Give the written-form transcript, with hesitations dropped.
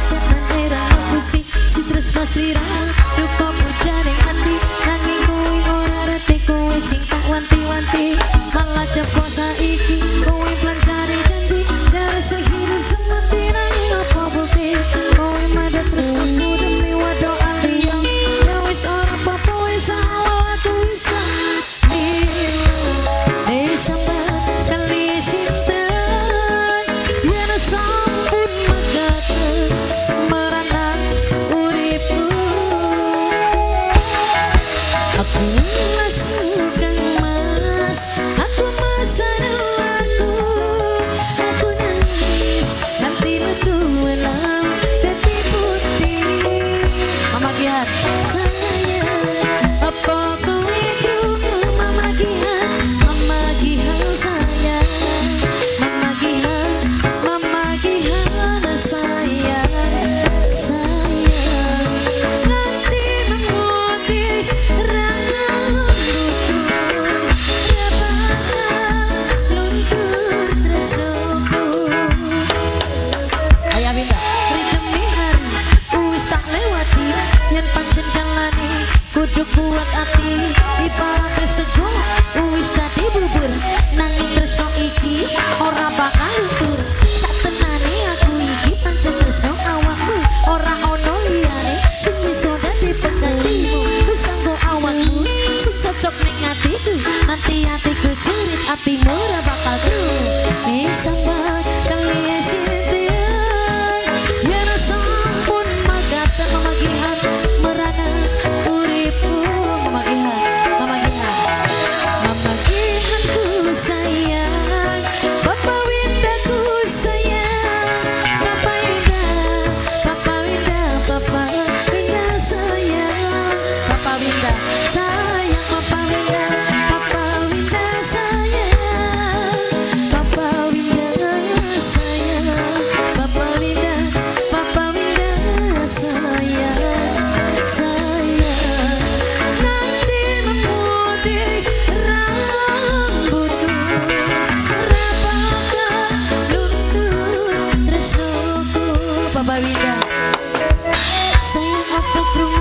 seneng era pusi si tresno sliramu duka pujane ati nanging kowe ora reti kowe sing tak wanti-wanti malah cepo saiki kowe plancari janji dari sehidup semati nanging apa bukti kowe madat terus aku demi wado aliyang ya wis ora apa-apa wis aku bisa nih sampai kali cinta ya sampun magate meranang uripku aku masuk mas aku masana aku nangis nanti metu welang dadi putih Mama Gihan sayang apa kowe krungu Mama Gihan sayang Mama Gihan sayang nanti memutih rambutku luntur tresnoku Ayah Winda demi hari wis tak lewati yen pancen jalani kudu kuat ati ibarat wis tejo wis dadi bubur nanging tresno iki ora bakal luntur satenane aku iki pancen tresno awakmu ora ono liyane sing iso dadi penggantimu wis kanggo awakmu sing cocok ning atiku nanti atiku jerit atimu ora bakal terus sampai kali sintia ya sampun magate Mama Gihan merana uripku Mama Gihan ku sayang Papa Winda ku sayang Papa Winda sayang Papa Winda sayang Papa Winda sayang Papa Winda sayang Papa Winda sayang nanti memutih rambutku rapaka luntur tresnoku Papa Winda sayang apa krungu